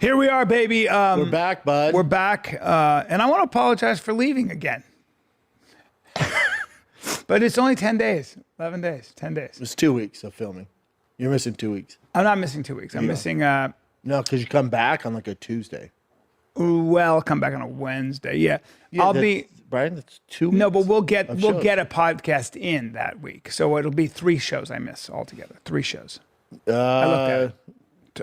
Here we are, baby. We're back, bud. We're back. And I want to apologize for leaving again. But it's only 10 days, 11 days, 10 days. It's 2 weeks of filming. You're missing 2 weeks. I'm not missing 2 weeks. I'm missing, No, because you come back on like a Tuesday. well, come back on a Wednesday. Yeah. I'll be, Bryan, that's 2 weeks. no, but we'll get a podcast in that week. So it'll be 3 shows I miss altogether. 3 shows. I looked at it.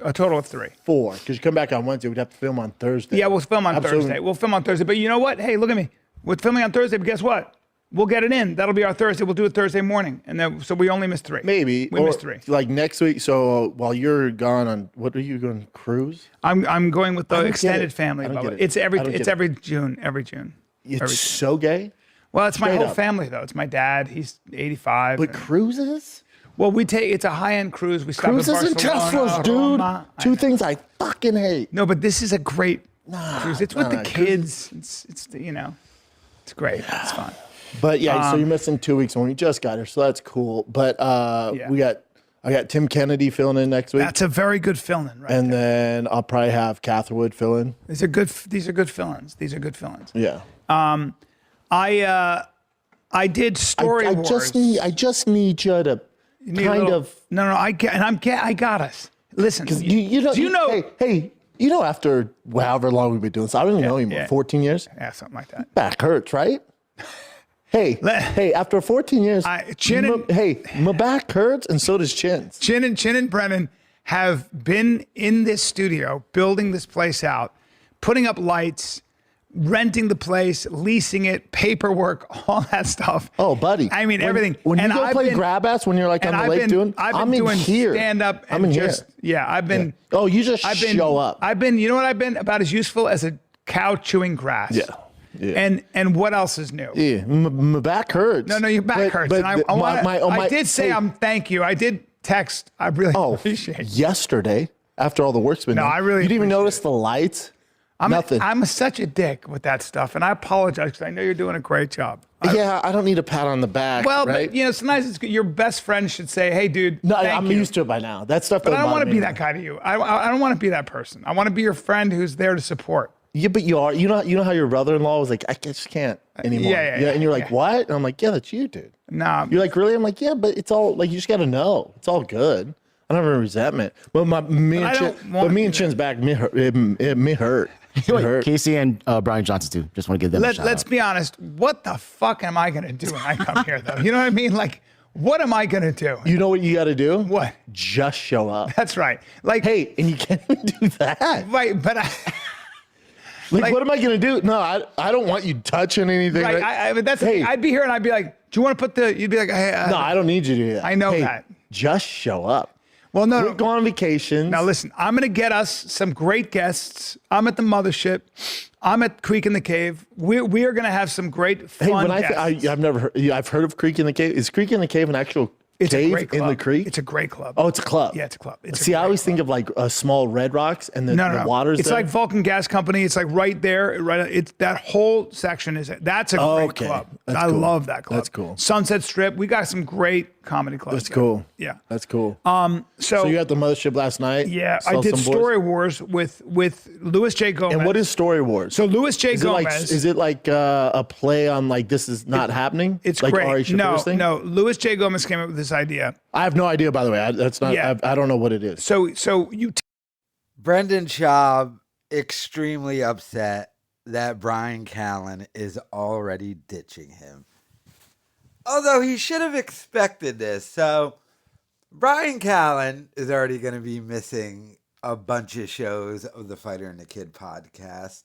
A total of 3. 4, because you come back on Wednesday. We'd have to film on Thursday. Yeah, we'll film on Absolutely. Thursday. We'll film on Thursday. But you know what? Hey, look at me. We're filming on Thursday, but guess what? We'll get it in. That'll be our Thursday. We'll do it Thursday morning. And then, so we only missed 3. Maybe. We missed 3. Like next week. So while you're gone on, what are you going, cruise? I'm going with the don't get extended it. family. I don't Bubba. get it. It's I don't get every it. June. Every June. It's so gay. Well, it's my Straight whole up. family though. It's my dad. He's 85. But cruises? Well, it's a high-end cruise. We stop in Cruises and Barcelona, Teslas, dude. Roma. Two things I fucking hate. No, but this is a great cruise. It's with the nah, kids. It's it's great. It's fun. But yeah, so you're missing 2 weeks when we just got here, so that's cool. But I got Tim Kennedy filling in next week. That's a very good fill-in, right? And then I'll probably have Catherwood fill in. These are good fill-ins. Yeah. I did Story I Wars. just need you to No, I got us. Listen, do you know? Hey, you know, after however long we've been doing this, I don't even know anymore. yeah. 14 years. Yeah, something like that. Back hurts, right? Hey, after 14 years, my back hurts, and so does Chin's. Chin and Brennan have been in this studio, building this place out, putting up lights, renting the place, leasing it, paperwork, all that stuff. Oh, buddy. I mean, everything. When you And go I've play been- grab ass when you're like on the lake doing, I've been doing here. stand up and I'm in just here. yeah. I've been. Yeah. Oh, you just I've been, show up. I've been. You know what? I've been about as useful as a cow chewing grass. Yeah. Yeah. And what else is new? Yeah, my back hurts. No, your back hurts. But And I did say hey, thank you. I did text. I really appreciate it. Yesterday, after all the work's been done, I really you didn't even appreciate notice the lights. Nothing. I'm such a dick with that stuff, and I apologize because I know you're doing a great job. I don't need a pat on the back. Well, right? but sometimes it's good. Your best friend should say, "Hey, dude, No, thank I'm you." used to it by now. That stuff. But I don't want to be that. that guy to you. I don't want to be that person. I want to be your friend who's there to support. Yeah, but you are. You know how your brother-in-law was like, I just can't anymore. Yeah, and you're like, what? And I'm like, yeah, that's you, dude. Nah. You're like, really? I'm like, yeah, but it's all like you just got to know. It's all good. I don't have any resentment. But me and Chin's back, me hurt. Me hurt. It hurt. Casey and Bryan Johnson too. Just want to give them a shout Let's out. be honest. What the fuck am I gonna do when I come here, though? You know what I mean? Like, what am I gonna do? You know what you got to do? What? Just show up. That's right. Like, Hey, and you can't even do that. right? But Like, what am I going to do? No, I don't want you touching anything. right. But that's the thing. I'd be here and I'd be like, "Do you want to put the?" You'd be like, "Hey, no, I don't need you to do that. I know Hey, that. Just show up. well, no, We're going on vacations. Now listen, I'm gonna get us some great guests. I'm at the mothership. I'm at Creek in the Cave. We are gonna have some great fun guests. I've never heard. I've heard of Creek in the Cave. Is Creek in the Cave an actual It's a cave great club. in the creek? It's a great club. Oh, it's a club. Yeah, it's a club. See, I always think of like small Red Rocks and the water's It's there. like Vulcan Gas Company. It's like right there. Right. It's that whole section that's a great club. That's I cool. love that club. That's cool. Sunset Strip. We got some great comedy clubs. That's there. cool. Yeah. That's cool. So you got the mothership last night? yeah, Saw I did some boys? Story Wars with Louis J. Gomez. And what is Story Wars? So Louis J. Gomez? Is it like a play on like this is not happening? It's like great. Ari Shaffir's thing? No. Louis J. Gomez came up with this idea. I have no idea, by the way. That's not. Yeah. I don't know what it is. So you Brendan Schaub extremely upset that Bryan Callen is already ditching him. Although he should have expected this. So Bryan Callen is already going to be missing a bunch of shows of the Fighter and the Kid podcast.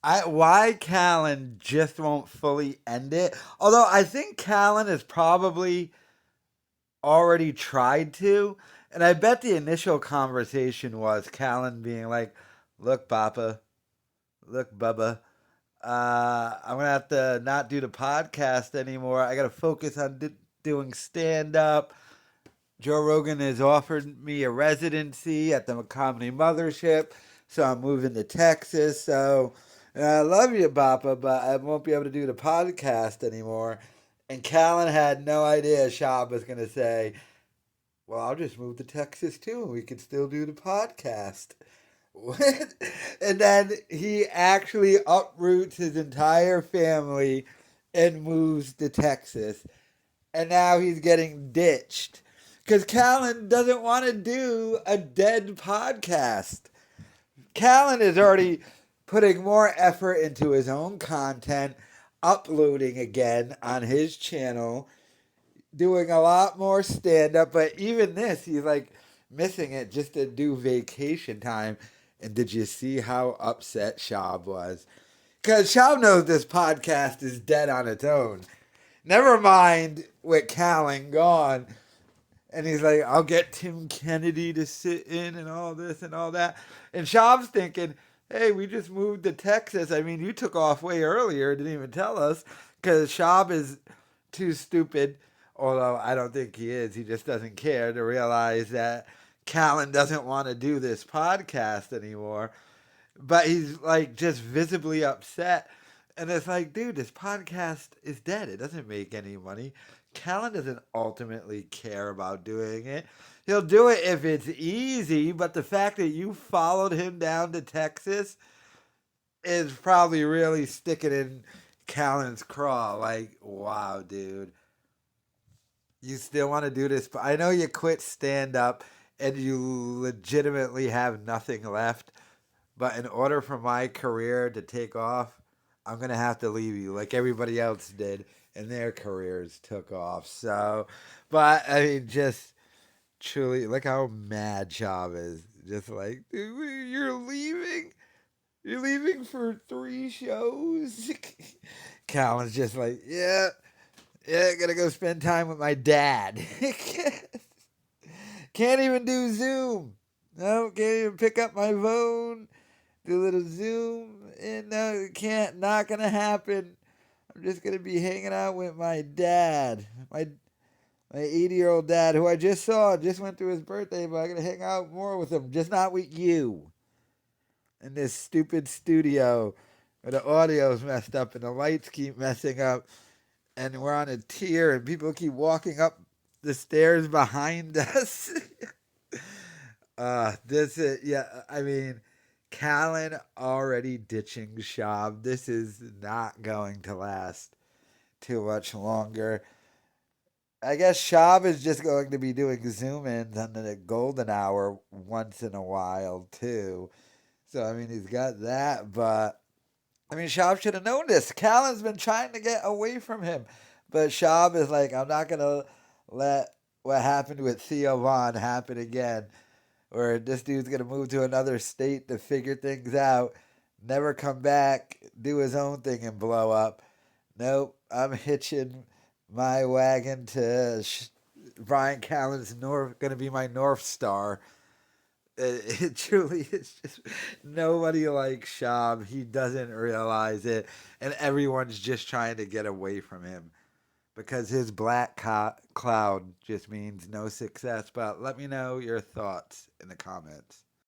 Why Callen just won't fully end it. Although I think Callen has probably already tried to. And I bet the initial conversation was Callen being like, look, Papa, look, Bubba, I'm going to have to not do the podcast anymore. I got to focus on doing stand-up. Joe Rogan has offered me a residency at the Comedy Mothership, so I'm moving to Texas. So I love you, Papa, but I won't be able to do the podcast anymore. And Callen had no idea Schaub was going to say, well, I'll just move to Texas too, and we could still do the podcast. And then he actually uproots his entire family and moves to Texas. And now he's getting ditched because Callen doesn't want to do a dead podcast. Callen is already putting more effort into his own content, uploading again on his channel, doing a lot more stand-up. But even this, he's like missing it just to do vacation time. And did you see how upset Schaub was? Because Schaub knows this podcast is dead on its own. Never mind with Callen gone. And he's like, I'll get Tim Kennedy to sit in and all this and all that. And Schaub's thinking, hey, we just moved to Texas. I mean, you took off way earlier, didn't even tell us. Because Schaub is too stupid, although I don't think he is. He just doesn't care to realize that Callen doesn't want to do this podcast anymore. But he's like just visibly upset. And it's like, dude, this podcast is dead. It doesn't make any money. Callen doesn't ultimately care about doing it. He'll do it if it's easy, but the fact that you followed him down to Texas is probably really sticking in Callen's craw. Like, wow, dude. You still want to do this? I know you quit stand-up and you legitimately have nothing left, but in order for my career to take off, I'm going to have to leave you like everybody else did, and their careers took off. So, but I mean, just truly, look how mad Schaub is. Just like, dude, you're leaving? You're leaving for 3 shows? Callen's just like, yeah, gotta go spend time with my dad. Can't even do Zoom. No, can't even pick up my phone. Do a little Zoom. And no, can't. Not gonna happen. I'm just gonna be hanging out with my dad, my 80-year-old dad, who I just saw. Just went through his birthday, but I'm gonna hang out more with him, just not with you. In this stupid studio where the audio's messed up and the lights keep messing up, and we're on a tier, and people keep walking up the stairs behind us. This is, yeah, I mean, Callen already ditching Schaub. This is not going to last too much longer. I guess Schaub is just going to be doing zoom-ins on the golden hour once in a while, too. So, I mean, he's got that, but, I mean, Schaub should have known this. Callen's been trying to get away from him, but Schaub is like, I'm not going to let what happened with Theo Von happen again, where this dude's going to move to another state to figure things out, never come back, do his own thing and blow up. Nope, I'm hitching my wagon to Bryan Callen's going to be my North Star. It truly is just nobody likes Schaub. He doesn't realize it, and everyone's just trying to get away from him because his black cloud just means no success. But let me know your thoughts in the comments.